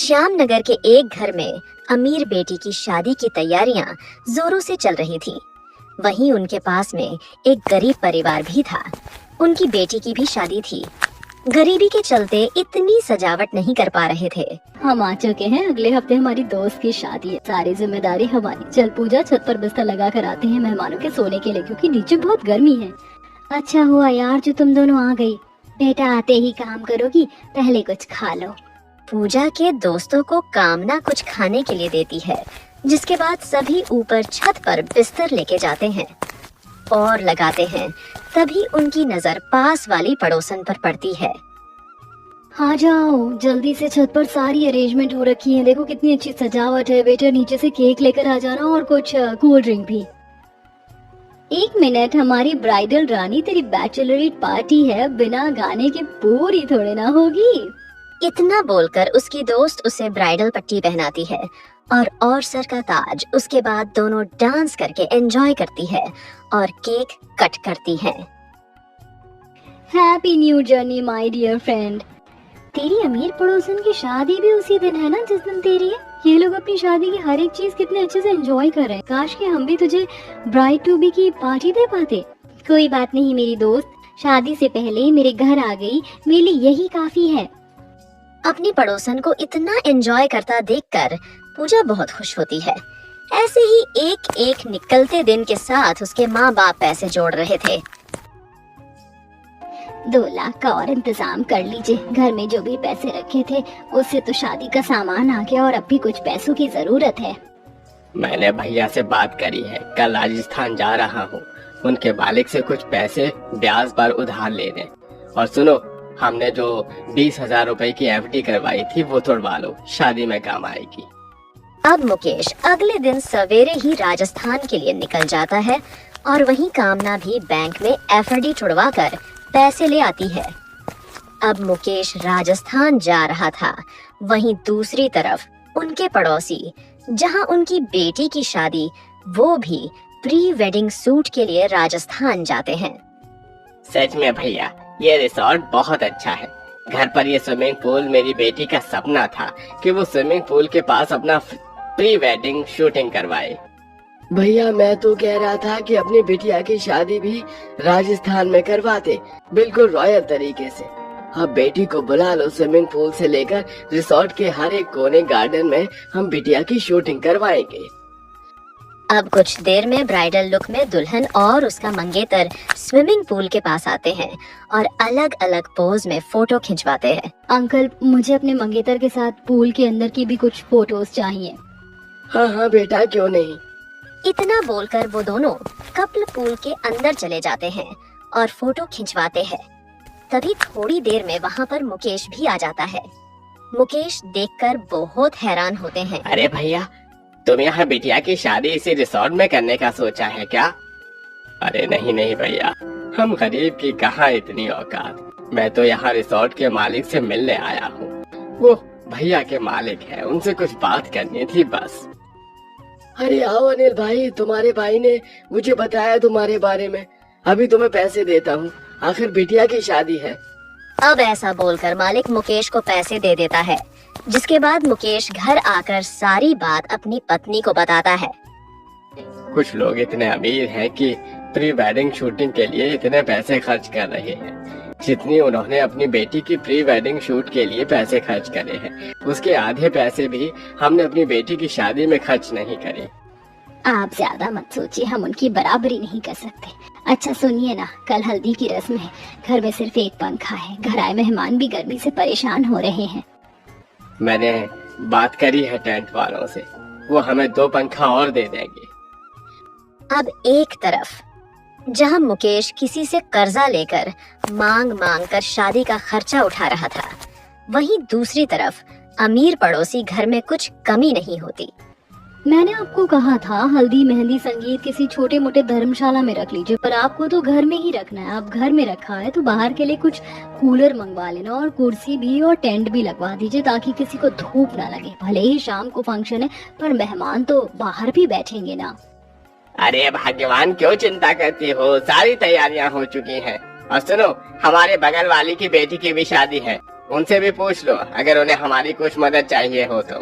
श्यामनगर के एक घर में अमीर बेटी की शादी की तैयारियां जोरों से चल रही थी। वहीं उनके पास में एक गरीब परिवार भी था। उनकी बेटी की भी शादी थी। गरीबी के चलते इतनी सजावट नहीं कर पा रहे थे। हम आ चुके हैं। अगले हफ्ते हमारी दोस्त की शादी है। सारी जिम्मेदारी हमारी। चल पूजा, छत पर बिस्तर लगा कर आते हैं मेहमानों के सोने के लिए, क्योंकि नीचे बहुत गर्मी है। अच्छा हुआ यार जो तुम दोनों आ गई। बेटा आते ही काम करोगी, पहले कुछ खा लो। पूजा के दोस्तों को कामना कुछ खाने के लिए देती है, जिसके बाद सभी ऊपर छत पर बिस्तर लेके जाते हैं और लगाते हैं। तभी उनकी नजर पास वाली पड़ोसन पर पड़ती है। आ जाओ जल्दी से, छत पर सारी अरेंजमेंट हो रखी है। देखो कितनी अच्छी सजावट है। बेटा नीचे से केक लेकर आ जाना और कुछ कोल्ड ड्रिंक भी। एक मिनट, हमारी ब्राइडल रानी, तेरी बैचलरेट पार्टी है, बिना गाने के पूरी थोड़े ना होगी। इतना बोलकर उसकी दोस्त उसे ब्राइडल पट्टी पहनाती है और सर का ताज। उसके बाद दोनों डांस करके एंजॉय करती है और केक कट करती है। Happy new journey my dear friend. तेरी अमीर पड़ोसन की शादी भी उसी दिन है ना जिस दिन तेरी है। ये लोग अपनी शादी की हर एक चीज कितने अच्छे से एंजॉय कर रहे हैं। काश कि हम भी तुझे ब्राइड टू बी की पार्टी दे पाते। कोई बात नहीं मेरी दोस्त, शादी से पहले मेरे घर आ गई, मेरे लिए यही काफी है। अपनी पड़ोसन को इतना एंजॉय करता देखकर पूजा बहुत खुश होती है। ऐसे ही एक एक निकलते दिन के साथ उसके माँ बाप पैसे जोड़ रहे थे। 2 लाख का और इंतजाम कर लीजिए। घर में जो भी पैसे रखे थे उससे तो शादी का सामान आ गया और अब भी कुछ पैसों की जरूरत है। मैंने भैया से बात करी है, कल राजस्थान जा रहा हूँ। उनके मालिक से कुछ पैसे ब्याज पर उधार लेने। और सुनो, हमने जो 20,000 रुपए की एफडी करवाई थी वो तोड़वा लो, शादी में काम आएगी। अब मुकेश अगले दिन सवेरे ही राजस्थान के लिए निकल जाता है और वहीं कामना भी बैंक में एफडी छुड़वा कर पैसे ले आती है। अब मुकेश राजस्थान जा रहा था। वहीं दूसरी तरफ उनके पड़ोसी, जहां उनकी बेटी की शादी, वो भी प्री वेडिंग सूट के लिए राजस्थान जाते हैं। सच में भैया, ये रिसोर्ट बहुत अच्छा है। घर पर ये स्विमिंग पूल मेरी बेटी का सपना था कि वो स्विमिंग पूल के पास अपना प्री वेडिंग शूटिंग करवाए। भैया मैं तो कह रहा था कि अपनी बिटिया की शादी भी राजस्थान में करवाते, बिल्कुल रॉयल तरीके से। अब बेटी को बुला लो, स्विमिंग पूल से लेकर रिसोर्ट के हर एक कोने गार्डन में हम बिटिया की शूटिंग करवाएंगे। अब कुछ देर में ब्राइडल लुक में दुल्हन और उसका मंगेतर स्विमिंग पूल के पास आते हैं और अलग अलग पोज में फोटो खिंचवाते हैं। अंकल, मुझे अपने मंगेतर के साथ पूल के अंदर की भी कुछ फोटोज चाहिए। हाँ हाँ बेटा, क्यों नहीं। इतना बोलकर वो दोनों कपल पूल के अंदर चले जाते हैं और फोटो खिंचवाते हैं। तभी थोड़ी देर में वहाँ पर मुकेश भी आ जाता है। मुकेश देखकर बहुत हैरान होते हैं। अरे भैया, तुम यहाँ बिटिया की शादी इसी रिसोर्ट में करने का सोचा है क्या? अरे नहीं नहीं भैया, हम गरीब की कहाँ इतनी औकात। मैं तो यहाँ रिसोर्ट के मालिक से मिलने आया हूँ। वो भैया के मालिक है, उनसे कुछ बात करनी थी बस। अरे आओ अनिल भाई, तुम्हारे भाई ने मुझे बताया तुम्हारे बारे में। अभी तुम्हें पैसे देता हूँ, आखिर बिटिया की शादी है। अब ऐसा बोलकर मालिक मुकेश को पैसे दे देता है, जिसके बाद मुकेश घर आकर सारी बात अपनी पत्नी को बताता है। कुछ लोग इतने अमीर हैं कि प्री वेडिंग शूटिंग के लिए इतने पैसे खर्च कर रहे हैं जितनी उन्होंने अपनी बेटी की प्री वेडिंग शूट के लिए पैसे खर्च करे हैं। उसके आधे पैसे भी हमने अपनी बेटी की शादी में खर्च नहीं करे। आप ज्यादा मत सोचिए, हम उनकी बराबरी नहीं कर सकते। अच्छा सुनिए ना, कल हल्दी की रस्म है। घर में सिर्फ एक पंखा है। घर आए मेहमान भी गर्मी से परेशान हो रहे हैं। मैंने बात करी है टेंट वालों से, वो हमें 2 पंखा और दे देंगे। अब एक तरफ जहां मुकेश किसी से कर्जा लेकर मांग मांग कर शादी का खर्चा उठा रहा था, वहीं दूसरी तरफ अमीर पड़ोसी घर में कुछ कमी नहीं होती। मैंने आपको कहा था हल्दी मेहंदी संगीत किसी छोटे मोटे धर्मशाला में रख लीजिए, पर आपको तो घर में ही रखना है। आप घर में रखा है तो बाहर के लिए कुछ कूलर मंगवा लेना और कुर्सी भी और टेंट भी लगवा दीजिए, ताकि किसी को धूप ना लगे। भले ही शाम को फंक्शन है, पर मेहमान तो बाहर भी बैठेंगे ना। अरे भाग्यवान, क्यों चिंता करती हो, सारी तैयारियां हो चुकी हैं। और सुनो, हमारे बगल वाली की बेटी की भी शादी है। उनसे भी पूछ लो अगर उन्हें हमारी कुछ मदद चाहिए हो तो।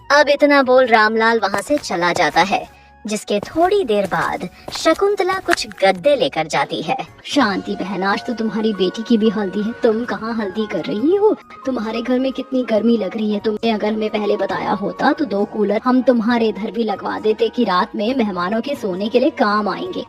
अब इतना बोल रामलाल वहाँ से चला जाता है, जिसके थोड़ी देर बाद शकुंतला कुछ गद्दे लेकर जाती है। शांति बहन, आज तो तुम्हारी बेटी की भी हल्दी है, तुम कहाँ हल्दी कर रही हो? तुम्हारे घर में कितनी गर्मी लग रही है। तुमने अगर हमें पहले बताया होता तो 2 कूलर हम तुम्हारे इधर भी लगवा देते कि रात में मेहमानों के सोने के लिए काम आएंगे।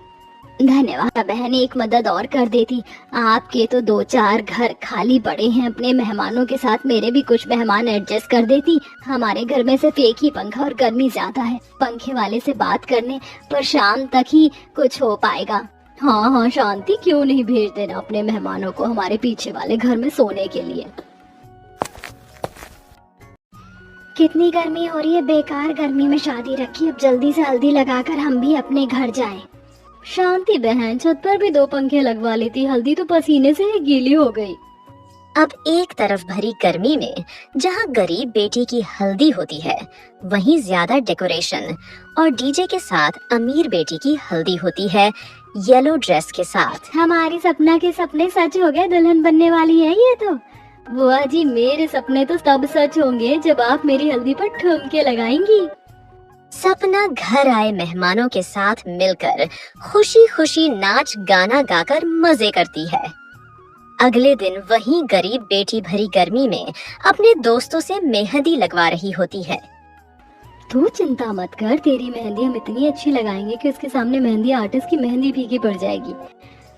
धन्यवाद बहन, एक मदद और कर देती। आपके तो 2-4 घर खाली पड़े हैं, अपने मेहमानों के साथ मेरे भी कुछ मेहमान एडजस्ट कर देती। हमारे घर में सिर्फ एक ही पंखा और गर्मी ज्यादा है, पंखे वाले से बात करने पर शाम तक ही कुछ हो पाएगा। हाँ हाँ शांति, क्यों नहीं भेज देना अपने मेहमानों को हमारे पीछे वाले घर में सोने के लिए। कितनी गर्मी हो रही है, बेकार गर्मी में शादी रखी। अब जल्दी से हल्दी लगाकर हम भी अपने घर जाएं। शांति बहन, छत पर भी 2 पंखे लगवा लेती, हल्दी तो पसीने से ही गीली हो गई। अब एक तरफ भरी गर्मी में जहाँ गरीब बेटी की हल्दी होती है, वहीं ज्यादा डेकोरेशन और डीजे के साथ अमीर बेटी की हल्दी होती है, येलो ड्रेस के साथ। हमारी सपना के सपने सच हो गए, दुल्हन बनने वाली है ये तो। बुआ जी, मेरे सपने तो तब सच होंगे जब आप मेरी हल्दी पर ठुमके लगाएंगी। सपना घर आए मेहमानों के साथ मिलकर खुशी खुशी नाच गाना गाकर मजे करती है। अगले दिन वही गरीब बेटी भरी गर्मी में अपने दोस्तों से मेहंदी लगवा रही होती है। तू चिंता मत कर, तेरी मेहंदी हम इतनी अच्छी लगाएंगे कि उसके सामने मेहंदी आर्टिस्ट की मेहंदी फीकी पड़ जाएगी।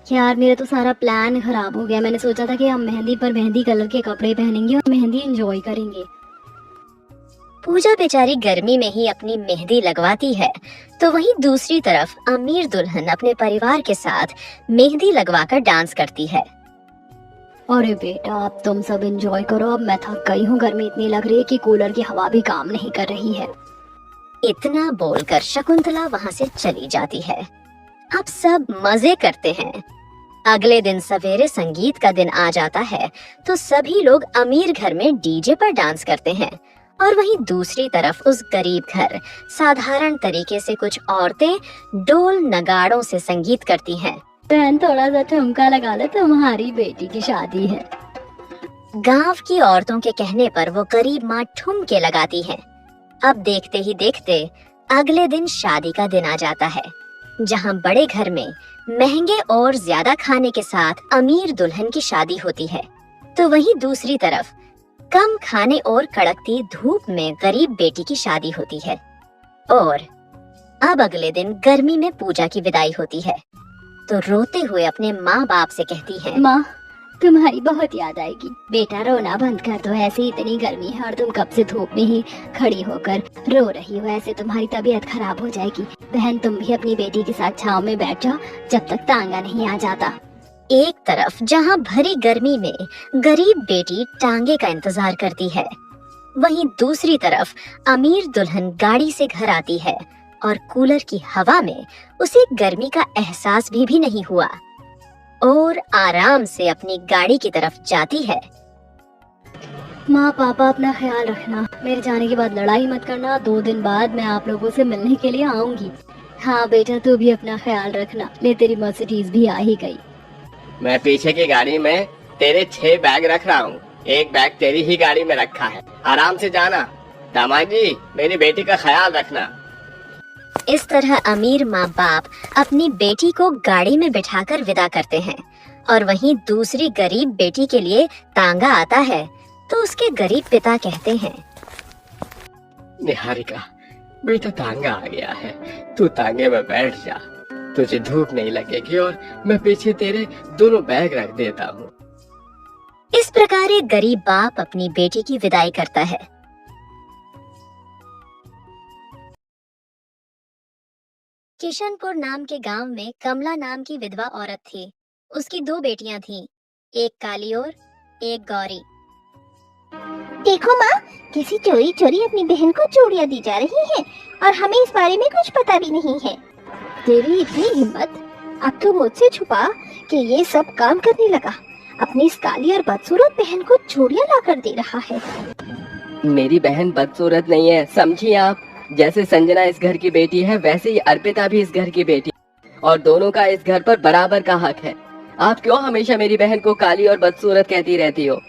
यार मेरा तो सारा प्लान खराब हो गया। मैंने सोचा था कि हम मेहंदी पर मेहंदी कलर के कपड़े पहनेंगे और मेहंदी एंजॉय करेंगे। पूजा बेचारी गर्मी में ही अपनी मेहंदी लगवाती है, तो वहीं दूसरी तरफ अमीर दुल्हन अपने परिवार के साथ मेहंदी लगवाकर डांस करती है। अरे बेटा, अब तुम सब एंजॉय करो, अब मैं थक गई हूँ। गर्मी इतनी लग रही है कि कूलर की हवा भी काम नहीं कर रही है। इतना बोलकर शकुंतला वहाँ से चली जाती है। अब सब मजे करते हैं। अगले दिन सवेरे संगीत का दिन आ जाता है, तो सभी लोग अमीर घर में डीजे पर डांस करते हैं, और वहीं दूसरी तरफ उस गरीब घर साधारण तरीके से कुछ औरतें ढोल नगाड़ों से संगीत करती हैं। बहन, थोड़ा सा ठुमका लगा ले, तुम्हारी बेटी की शादी है। गांव की औरतों के कहने पर वो गरीब माँ ठुमके लगाती हैं। अब देखते ही देखते अगले दिन शादी का दिन आ जाता है, जहां बड़े घर में महंगे और ज्यादा खाने के साथ अमीर दुल्हन की शादी होती है, तो वहीं दूसरी तरफ कम खाने और कड़कती धूप में गरीब बेटी की शादी होती है। और अब अगले दिन गर्मी में पूजा की विदाई होती है, तो रोते हुए अपने माँ बाप से कहती है, माँ तुम्हारी बहुत याद आएगी। बेटा रोना बंद कर दो, ऐसे इतनी गर्मी है और तुम कब से धूप में ही खड़ी होकर रो रही हो, ऐसे तुम्हारी तबीयत खराब हो जाएगी। बहन, तुम भी अपनी बेटी के साथ छांव में बैठ जाओ जब तक तांगा नहीं आ जाता। एक तरफ जहां भरी गर्मी में गरीब बेटी टांगे का इंतजार करती है, वहीं दूसरी तरफ अमीर दुल्हन गाड़ी से घर आती है और कूलर की हवा में उसे गर्मी का एहसास भी नहीं हुआ और आराम से अपनी गाड़ी की तरफ जाती है। माँ पापा, अपना ख्याल रखना, मेरे जाने के बाद लड़ाई मत करना। 2 दिन बाद मैं आप लोगों से मिलने के लिए आऊंगी। हाँ बेटा, तू भी अपना ख्याल रखना। ले, तेरी मर्सिडीज भी आ ही गई। मैं पीछे की गाड़ी में तेरे 6 बैग रख रहा हूँ, एक बैग तेरी ही गाड़ी में रखा है। आराम से जाना। दामाद जी, मेरी बेटी का ख्याल रखना। इस तरह अमीर माँ बाप अपनी बेटी को गाड़ी में बिठाकर विदा करते हैं, और वहीं दूसरी गरीब बेटी के लिए तांगा आता है, तो उसके गरीब पिता कहते हैं, निहारिका बेटा, तांगा आ गया है, तू तांगे में बैठ जा, तुझे धूप नहीं लगेगी और मैं पीछे तेरे दोनों बैग रख देता हूँ। इस प्रकार एक गरीब बाप अपनी बेटी की विदाई करता है। किशनपुर नाम के गांव में कमला नाम की विधवा औरत थी। उसकी 2 बेटियां थीं, एक काली और एक गौरी। देखो माँ, किसी चोरी चोरी अपनी बहन को चूड़ियाँ दी जा रही है और हमें इस बारे में कुछ पता भी नहीं है। तेरी इतनी हिम्मत, अब तो मुझसे छुपा कि ये सब काम करने लगा। अपनी इस काली और बदसूरत बहन को चूड़ियाँ ला कर दे रहा है। मेरी बहन बदसूरत नहीं है, समझिए आप। जैसे संजना इस घर की बेटी है, वैसे ही अर्पिता भी इस घर की बेटी, और दोनों का इस घर पर बराबर का हक है। आप क्यों हमेशा मेरी बहन को काली और बदसूरत कहती रहती हो?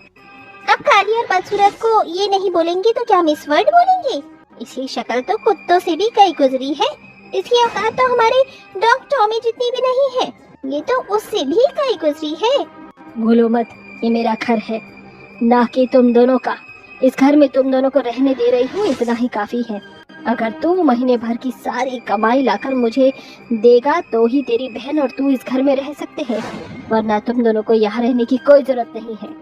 अब काली और बदसूरत को ये नहीं बोलेंगे तो क्या मिस वर्ल्ड बोलेंगे? इसकी शक्ल तो कुत्तों से भी कई गुजरी है। इसकी औकात तो हमारे डॉग टॉमी जितनी भी नहीं है, ये तो उससे भी कई गुजरी है। भूलो मत, ये मेरा घर है, ना कि तुम दोनों का। इस घर में तुम दोनों को रहने दे रही हूँ, इतना ही काफी है। अगर तू महीने भर की सारी कमाई लाकर मुझे देगा तो ही तेरी बहन और तू इस घर में रह सकते हैं, वरना तुम दोनों को यहाँ रहने की कोई जरूरत नहीं है।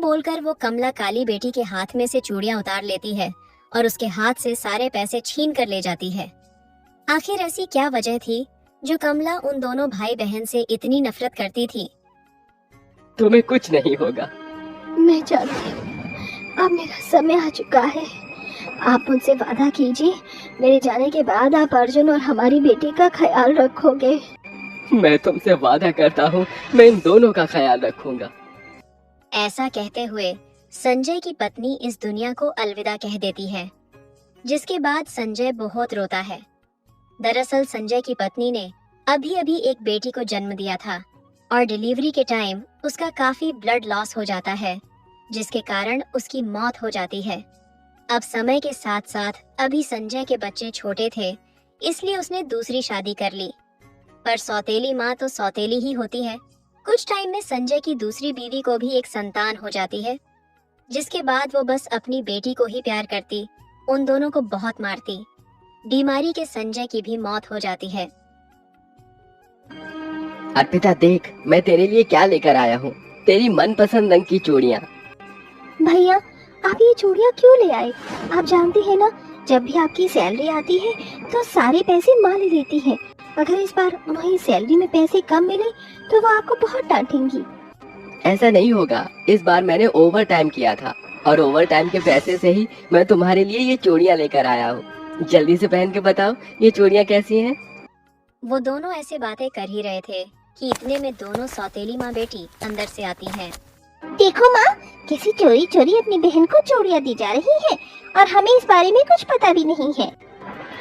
बोलकर वो कमला काली बेटी के हाथ में से चूड़ियां उतार लेती है और उसके हाथ से सारे पैसे छीन कर ले जाती है। आखिर ऐसी क्या वजह थी जो कमला उन दोनों भाई बहन से इतनी नफरत करती थी? तुम्हें कुछ नहीं होगा। मैं जानती हूँ, अब मेरा समय आ चुका है। आप मुझसे वादा कीजिए, मेरे जाने के बाद आप अर्जुन और हमारी बेटी का ख्याल रखोगे। मैं तुमसे वादा करता हूँ, मैं इन दोनों का ख्याल रखूंगा। ऐसा कहते हुए संजय की पत्नी इस दुनिया को अलविदा कह देती है, जिसके बाद संजय बहुत रोता है। दरअसल संजय की पत्नी ने अभी अभी एक बेटी को जन्म दिया था और डिलीवरी के टाइम उसका काफी ब्लड लॉस हो जाता है, जिसके कारण उसकी मौत हो जाती है। अब समय के साथ साथ अभी संजय के बच्चे छोटे थे, इसलिए उसने दूसरी शादी कर ली। पर सौतेली माँ तो सौतेली ही होती है। कुछ टाइम में संजय की दूसरी बीवी को भी एक संतान हो जाती है, जिसके बाद वो बस अपनी बेटी को ही प्यार करती, उन दोनों को बहुत मारती। बीमारी के संजय की भी मौत हो जाती है। अर्पिता देख, मैं तेरे लिए क्या लेकर आया हूँ, तेरी मनपसंद रंग की चूड़ियाँ। भैया, आप ये चूड़ियाँ क्यों ले आए? आप जानते हैं ना, जब भी आपकी सैलरी आती है तो सारे पैसे माँ ले लेती है। अगर इस बार उन्हें सैलरी में पैसे कम मिले तो वो आपको बहुत डांटेंगी। ऐसा नहीं होगा, इस बार मैंने ओवर टाइम किया था और ओवर टाइम के पैसे से ही मैं तुम्हारे लिए ये चूड़ियाँ लेकर आया हूँ। जल्दी से पहन के बताओ ये चूड़ियाँ कैसी हैं? वो दोनों ऐसे बातें कर ही रहे थे कि इतने में दोनों सौतेली माँ बेटी अंदर से आती हैं। देखो माँ, किसी चोरी चोरी अपनी बहन को चूड़ियाँ दी जा रही है और हमें इस बारे में कुछ पता भी नहीं है।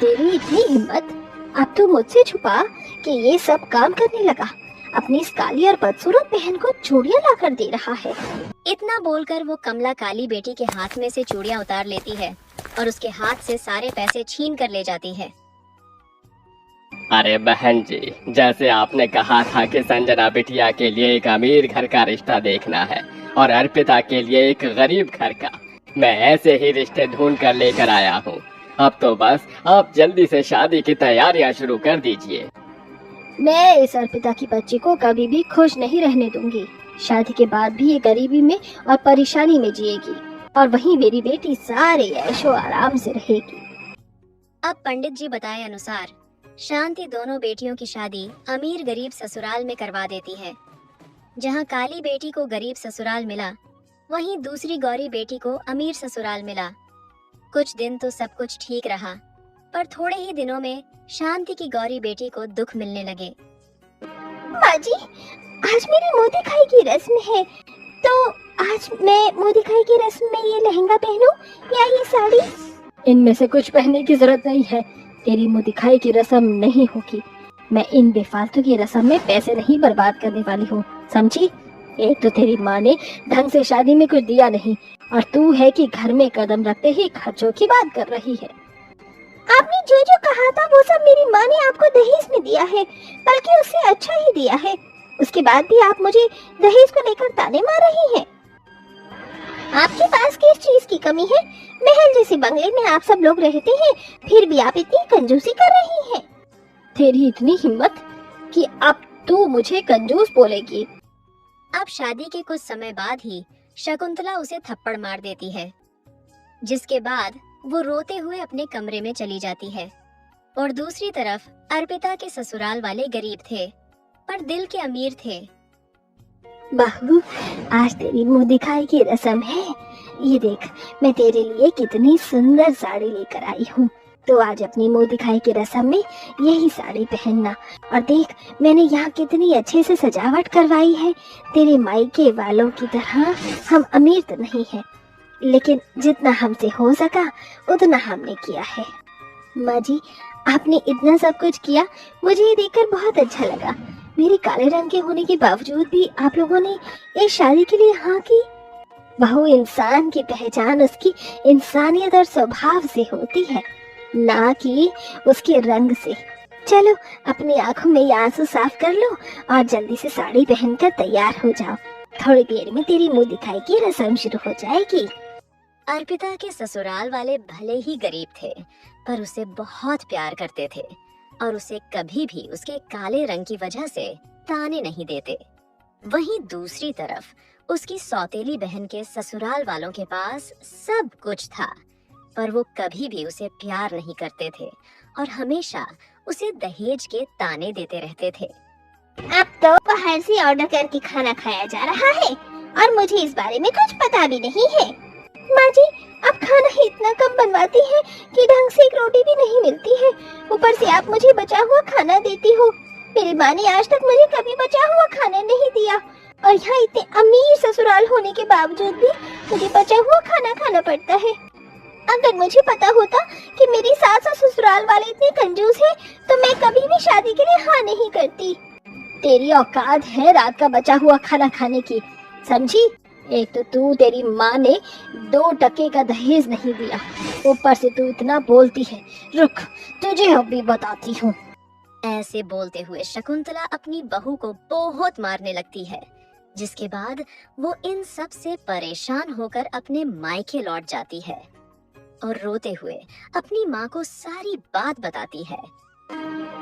तेरी इतनी हिम्मत, अब तो मुझसे छुपा कि ये सब काम करने लगा। अपनी इस काली और बदसूरत बहन को चूड़ियाँ ला कर दे रहा है। इतना बोलकर वो कमला काली बेटी के हाथ में से चूड़ियाँ उतार लेती है और उसके हाथ से सारे पैसे छीन कर ले जाती है। अरे बहन जी, जैसे आपने कहा था कि संजना बिटिया के लिए एक अमीर घर का रिश्ता देखना है और अर्पिता के लिए एक गरीब घर का, मैं ऐसे ही रिश्ते ढूंढ कर लेकर आया हूँ। अब तो बस आप जल्दी से शादी की तैयारियां शुरू कर दीजिए। मैं इस अर्पिता की बच्ची को कभी भी खुश नहीं रहने दूंगी। शादी के बाद भी ये गरीबी में और परेशानी में जिएगी और वहीं मेरी बेटी सारे ऐशो आराम से रहेगी। अब पंडित जी बताए अनुसार शांति दोनों बेटियों की शादी अमीर गरीब ससुराल में करवा देती है। जहां काली बेटी को गरीब ससुराल मिला, वहीं दूसरी गौरी बेटी को अमीर ससुराल मिला। कुछ दिन तो सब कुछ ठीक रहा, पर थोड़े ही दिनों में शांति की गौरी बेटी को दुख मिलने लगे। माँ जी, आज मेरी मुँह दिखाई की रस्म है, तो आज मैं मुँह दिखाई की रस्म में ये लहंगा पहनूं या ये साड़ी? इनमें से कुछ पहनने की जरूरत नहीं है। तेरी मुँह दिखाई की रस्म नहीं होगी। मैं इन बेफालतू की रस्म में पैसे नहीं बर्बाद करने वाली हूँ, समझी? एक तो तेरी माँ ने ढंग से शादी में कुछ दिया नहीं और तू है कि घर में कदम रखते ही खर्चों की बात कर रही है। आपने जो जो कहा था वो सब मेरी माँ ने आपको दहेज में दिया है, बल्कि उससे अच्छा ही दिया है। उसके बाद भी आप मुझे दहेज को लेकर ताने मार रही हैं। आपके पास किस चीज की कमी है? महल जैसे बंगले में आप सब लोग रहते हैं, फिर भी आप इतनी कंजूसी कर रही हैं। तेरी इतनी हिम्मत कि अब तू मुझे कंजूस बोलेगी। अब शादी के कुछ समय बाद ही शकुंतला उसे थप्पड़ मार देती है, जिसके बाद वो रोते हुए अपने कमरे में चली जाती है। और दूसरी तरफ अर्पिता के ससुराल वाले गरीब थे, पर दिल के अमीर थे। बहू, आज तेरी मुंह दिखाई की रस्म है। ये देख, मैं तेरे लिए कितनी सुंदर साड़ी लेकर आई हूँ। तो आज अपनी मुंह दिखाई की रस्म में यही साड़ी पहनना। और देख, मैंने यहाँ कितनी अच्छे से सजावट करवाई है। तेरे मायके वालों की तरह हम अमीर तो नहीं है, लेकिन जितना हमसे हो सका उतना हमने किया है। माँ जी, आपने इतना सब कुछ किया, मुझे ये देखकर बहुत अच्छा लगा। मेरे काले रंग के होने के बावजूद भी आप लोगों ने इस शादी के लिए हाँ की। बहू इंसान की पहचान उसकी इंसानियत और स्वभाव से होती है, ना कि उसके रंग से। चलो अपनी आंखों में ये आंसू साफ कर लो और जल्दी से साड़ी पहनकर तैयार हो जाओ। थोड़ी देर में तेरी मुंह दिखाई की रस्म शुरू हो जाएगी। अर्पिता के ससुराल वाले भले ही गरीब थे, पर उसे बहुत प्यार करते थे और उसे कभी भी उसके काले रंग की वजह से ताने नहीं देते। वहीं दूसरी तरफ उसकी सौतेली बहन के ससुराल वालों के पास सब कुछ था, पर वो कभी भी उसे प्यार नहीं करते थे और हमेशा उसे दहेज के ताने देते रहते थे। अब तो बाहर से ऑर्डर करके खाना खाया जा रहा है और मुझे इस बारे में कुछ पता भी नहीं है। माँ जी, आप खाना ही इतना कम बनवाती हैं कि ढंग से एक रोटी भी नहीं मिलती है। ऊपर से आप मुझे बचा हुआ खाना देती हो। मेरी माँ ने आज तक मुझे कभी बचा हुआ खाना नहीं दिया और यहाँ इतने अमीर ससुराल होने के बावजूद भी मुझे बचा हुआ खाना खाना पड़ता है। अगर मुझे पता होता कि मेरी सास और ससुराल वाले इतने कंजूस हैं, तो मैं कभी भी शादी के लिए हाँ नहीं करती। तेरी औकात है रात का बचा हुआ खाना खाने की, समझी? एक तो तू, तेरी माँ ने 2 टके का दहेज नहीं दिया, ऊपर से तू इतना बोलती है। रुक, तुझे अभी बताती हूँ। ऐसे बोलते हुए शकुंतला अपनी बहू को बहुत मारने लगती है, जिसके बाद वो इन सब से परेशान होकर अपने मायके लौट जाती है और रोते हुए अपनी माँ को सारी बात बताती है।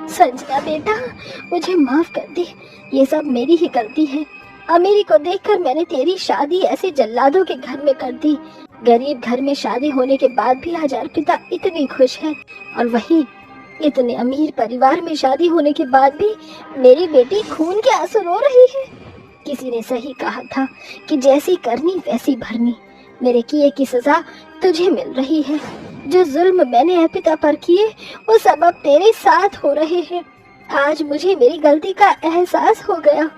संजना बेटा, मुझे माफ कर दे, ये सब मेरी ही गलती है। अमीरी को देखकर मैंने तेरी शादी ऐसे जल्लादों के घर में कर दी। गरीब घर में शादी होने के बाद भी आज अर्पिता इतनी खुश है, और वहीं इतने अमीर परिवार में शादी होने के बाद भी मेरी बेटी खून के आंसू रो रही है। किसी ने सही कहा था कि जैसी करनी वैसी भरनी। मेरे किए की सजा तुझे मिल रही है। जो जुल्म मैंने अर्पिता पर किए, वो सब अब तेरे साथ हो रहे हैं। आज मुझे मेरी गलती का एहसास हो गया।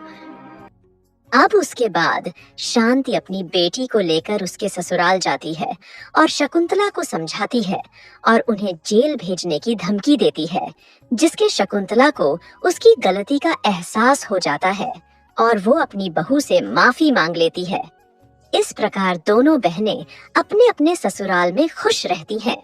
अब उसके बाद शांति अपनी बेटी को लेकर उसके ससुराल जाती है और शकुंतला को समझाती है और उन्हें जेल भेजने की धमकी देती है, जिसके शकुंतला को उसकी गलती का एहसास हो जाता है और वो अपनी बहू से माफी मांग लेती है। इस प्रकार दोनों बहनें अपने अपने ससुराल में खुश रहती हैं।